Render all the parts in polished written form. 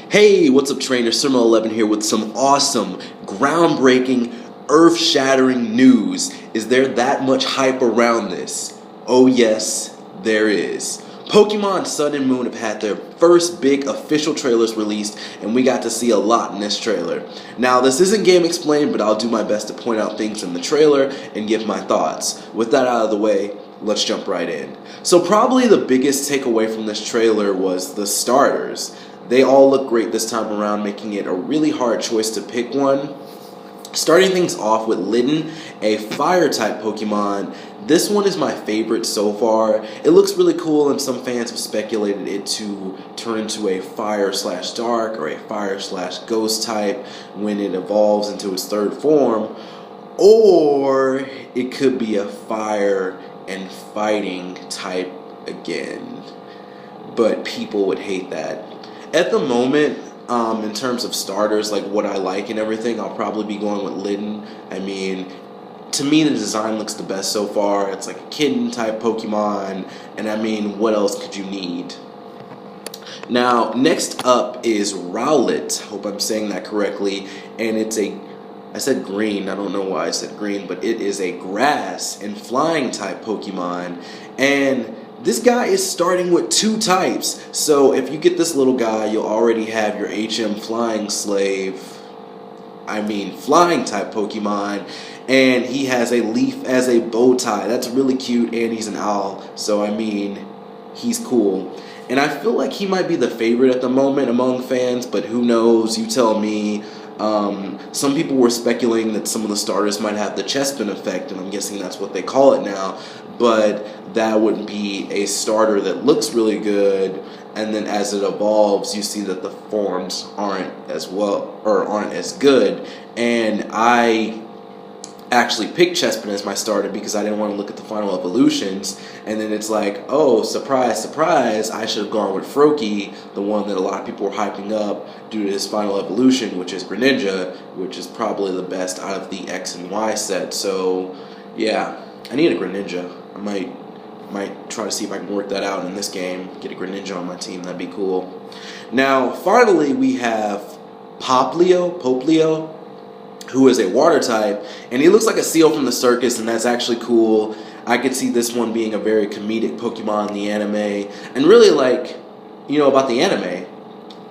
Hey, what's up, trainer? Summer11 here with some awesome, groundbreaking, earth-shattering news. Is there that much hype around this? Oh yes, there is. Pokemon Sun and Moon have had their first big official trailers released, and we got to see a lot in this trailer. Now, this isn't game explained, but I'll do my best to point out things in the trailer and give my thoughts. With that out of the way, let's jump right in. So probably the biggest takeaway from this trailer was the starters. They all look great this time around, making it a really hard choice to pick one. Starting things off with Litten, a fire-type Pokemon. This one is my favorite so far. It looks really cool, and some fans have speculated it to turn into a fire/dark or a fire/ghost type when it evolves into its third form. Or it could be a fire and fighting type again. But people would hate that. At the moment, in terms of starters, like what I like and everything, I'll probably be going with Litten. I mean, to me, the design looks the best so far. It's like a kitten-type Pokemon, and I mean, what else could you need? Now, next up is Rowlett. Hope I'm saying that correctly. And it's I said green, I don't know why I said green, but it is a grass and flying-type Pokemon. And this guy is starting with 2 types, so if you get this little guy, you'll already have your HM flying type Pokemon, and he has a leaf as a bow tie. That's really cute, and he's an owl, so I mean, he's cool. And I feel like he might be the favorite at the moment among fans, but who knows, you tell me. Some people were speculating that some of the starters might have the Chespin effect, and I'm guessing that's what they call it now, but that would be a starter that looks really good, and then as it evolves, you see that the forms aren't as good, and I actually picked Chespin as my starter because I didn't want to look at the final evolutions, and then it's like, oh, surprise, surprise, I should have gone with Froakie, the one that a lot of people were hyping up due to his final evolution, which is Greninja, which is probably the best out of the X and Y set. So yeah, I need a Greninja. I might try to see if I can work that out in this game, get a Greninja on my team. That'd be cool. Now finally we have Popplio, who is a water type, and he looks like a seal from the circus, and that's actually cool. I could see this one being a very comedic Pokemon in the anime, and really, like, about the anime,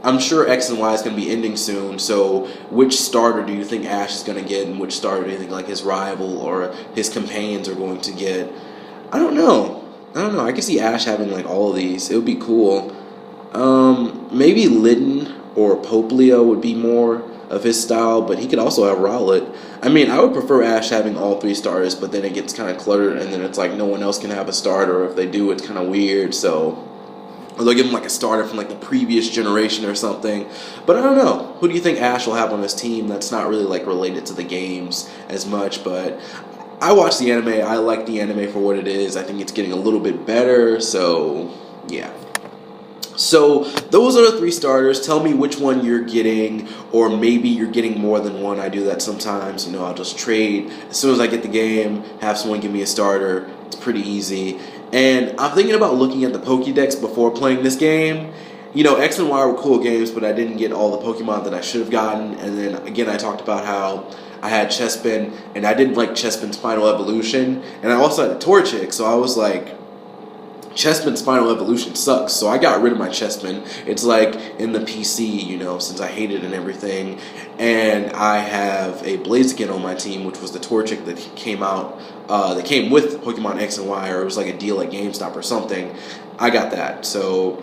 I'm sure X and Y is going to be ending soon, so which starter do you think Ash is going to get, and which starter do you think, like, his rival or his companions are going to get? I don't know. I could see Ash having, like, all of these. It would be cool. Maybe Litten or Popplio would be more of his style, but he could also have Rowlett. I mean, I would prefer Ash having all 3 starters, but then it gets kind of cluttered, and then it's like no one else can have a starter. If they do, it's kind of weird, so or they'll give him like a starter from like the previous generation or something. But I don't know. Who do you think Ash will have on his team that's not really like related to the games as much? But I watch the anime. I like the anime for what it is. I think it's getting a little bit better, so yeah. So those are the 3 starters. Tell me which one you're getting, or maybe you're getting more than one. I do that sometimes. I'll just trade. As soon as I get the game, have someone give me a starter. It's pretty easy. And I'm thinking about looking at the Pokédex before playing this game. X and Y were cool games, but I didn't get all the Pokemon that I should have gotten. And then, again, I talked about how I had Chespin, and I didn't like Chespin's final evolution. And I also had a Torchic, so I was like, Chespin's final evolution sucks, so I got rid of my Chespin. It's like in the PC, since I hate it and everything. And I have a Blaziken on my team, which was the Torchic that came out, that came with Pokemon X and Y, or it was like a deal at GameStop or something. I got that, so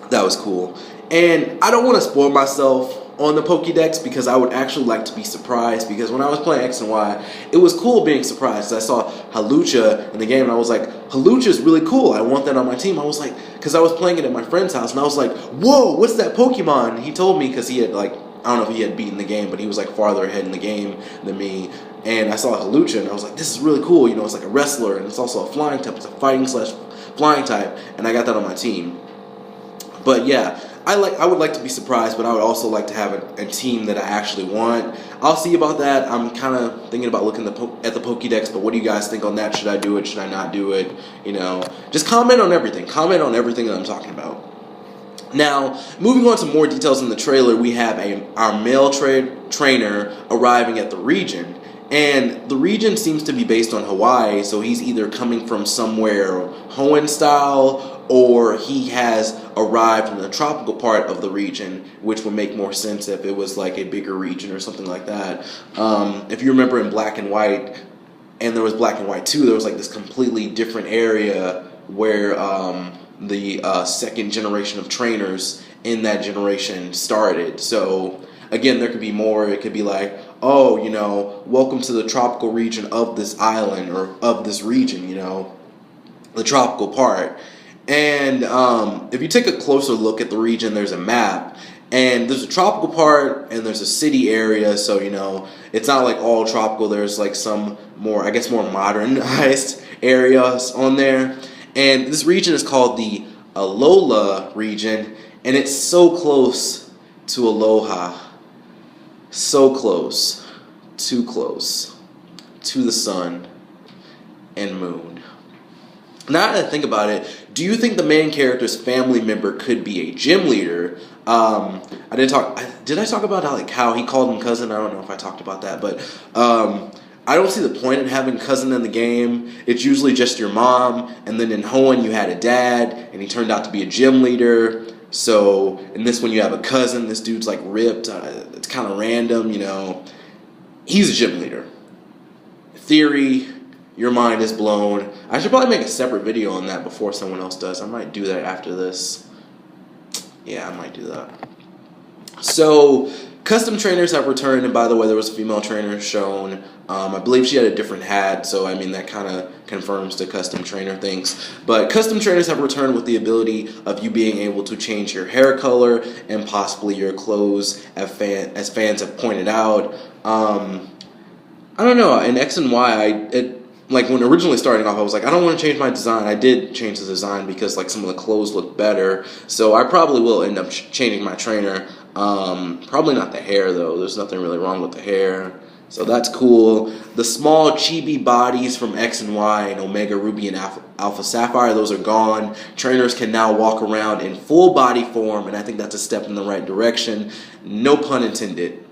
that was cool. And I don't want to spoil myself on the Pokédex because I would actually like to be surprised, because when I was playing X and Y, it was cool being surprised. I saw Hawlucha in the game, and I was like, Hawlucha's really cool. I want that on my team. I was like, because I was playing it at my friend's house, and I was like, whoa, what's that Pokemon? And he told me, because he had like, I don't know if he had beaten the game, but he was like farther ahead in the game than me. And I saw Hawlucha, and I was like, this is really cool. It's like a wrestler, and it's also a flying type. It's a fighting/flying type, and I got that on my team. But yeah, I would like to be surprised, but I would also like to have a team that I actually want. I'll see about that. I'm kind of thinking about looking at the Pokédex, but what do you guys think on that? Should I do it? Should I not do it? Just comment on everything. Comment on everything that I'm talking about. Now, moving on to more details in the trailer, we have our male trainer arriving at the region. And the region seems to be based on Hawaii, so he's either coming from somewhere Hoenn style, or he has arrived in the tropical part of the region, which would make more sense if it was like a bigger region or something like that. If you remember in Black and White, and there was Black and White 2, there was like this completely different area where the second generation of trainers in that generation started. So again, there could be more. It could be like, oh, welcome to the tropical region of this island or of this region, the tropical part. And if you take a closer look at the region, there's a map. And there's a tropical part and there's a city area. So, it's not like all tropical. There's like some more, I guess, more modernized areas on there. And this region is called the Alola region. And it's so close to Aloha. So close. Too close to the sun and moon. Now that I think about it, do you think the main character's family member could be a gym leader? Did I talk about how he called him cousin? I don't know if I talked about that, but I don't see the point in having cousin in the game. It's usually just your mom, and then in Hoenn you had a dad, and he turned out to be a gym leader. So in this one you have a cousin. This dude's like ripped. It's kind of random, He's a gym leader. Theory. Your mind is blown. I should probably make a separate video on that before someone else does. I might do that after this. Yeah, I might do that. So, custom trainers have returned, and by the way, there was a female trainer shown. I believe she had a different hat, so that kind of confirms the custom trainer things. But custom trainers have returned with the ability of you being able to change your hair color and possibly your clothes, as fans have pointed out. I don't know. In X and Y, when originally starting off, I was like, I don't want to change my design. I did change the design because some of the clothes look better. So I probably will end up changing my trainer. Probably not the hair, though. There's nothing really wrong with the hair. So that's cool. The small chibi bodies from X and Y and Omega Ruby and Alpha Sapphire, those are gone. Trainers can now walk around in full body form, and I think that's a step in the right direction. No pun intended.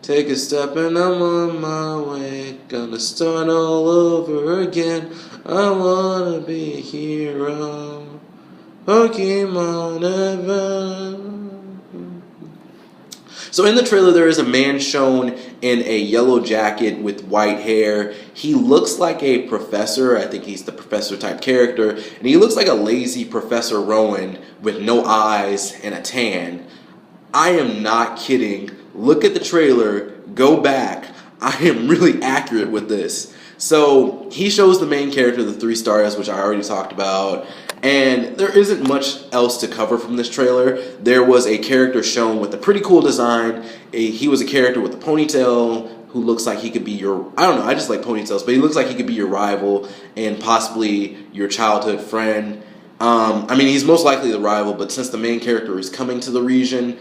Take a step and I'm on my way. Gonna start all over again. I wanna be a hero. Pokemon ever. So in the trailer, there is a man shown in a yellow jacket with white hair. He looks like a professor. I think he's the professor type character. And he looks like a lazy Professor Rowan with no eyes and a tan. I am not kidding. Look at the trailer. Go back. I am really accurate with this. So he shows the main character, the 3 stars, which I already talked about. And there isn't much else to cover from this trailer. There was a character shown with a pretty cool design. He was a character with a ponytail who looks like he could be your... I don't know, I just like ponytails. But he looks like he could be your rival and possibly your childhood friend. He's most likely the rival, but since the main character is coming to the region,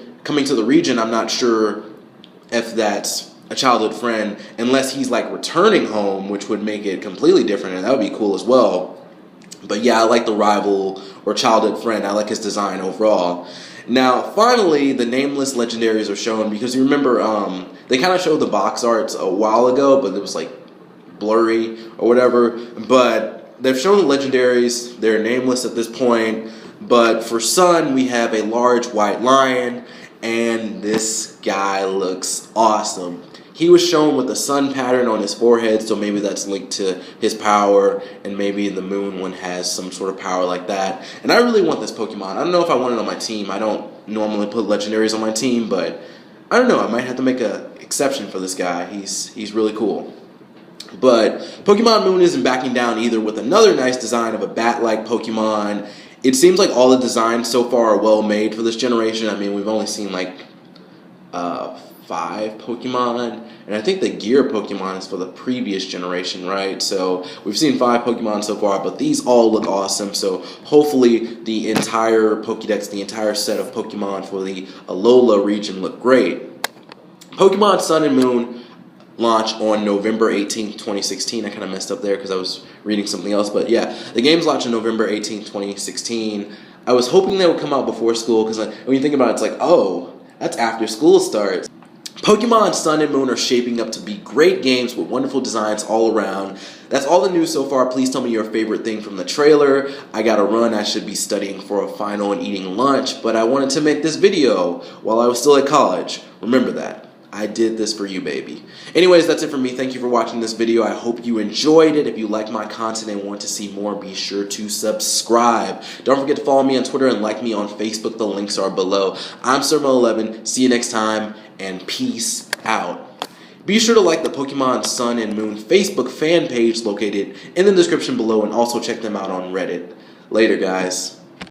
I'm not sure if that's a childhood friend, unless he's returning home, which would make it completely different, and that would be cool as well. But yeah, I like the rival or childhood friend. I like his design overall. Now, finally, the nameless legendaries are shown, because you remember they kind of showed the box arts a while ago, but it was blurry or whatever. But they've shown the legendaries. They're nameless at this point. But for Sun, we have a large white lion, and this guy looks awesome. He was shown with the sun pattern on his forehead, so maybe that's linked to his power, and maybe the moon one has some sort of power like that. And I really want this Pokemon. I don't know if I want it on my team. I don't normally put legendaries on my team, but I don't know. I might have to make an exception for this guy. He's really cool. But Pokemon Moon isn't backing down either, with another nice design of a bat-like Pokemon. It seems like all the designs so far are well made for this generation. We've only seen 5 Pokemon, and I think the Gear Pokemon is for the previous generation, right? So we've seen 5 Pokemon so far, but these all look awesome. So hopefully the entire Pokédex, the entire set of Pokemon for the Alola region look great. Pokemon Sun and Moon launch on November 18th, 2016. I kind of messed up there because I was reading something else, but yeah, the games launch on November 18th, 2016. I was hoping they would come out before school, because when you think about it, it's like, oh, that's after school starts. Pokemon Sun and Moon are shaping up to be great games with wonderful designs all around. That's all the news so far. Please tell me your favorite thing from the trailer. I gotta run. I should be studying for a final and eating lunch, but I wanted to make this video while I was still at college. Remember that. I did this for you, baby. Anyways, that's it for me. Thank you for watching this video. I hope you enjoyed it. If you like my content and want to see more, be sure to subscribe. Don't forget to follow me on Twitter and like me on Facebook. The links are below. I'm Sermo11. See you next time, and peace out. Be sure to like the Pokemon Sun and Moon Facebook fan page located in the description below, and also check them out on Reddit. Later, guys.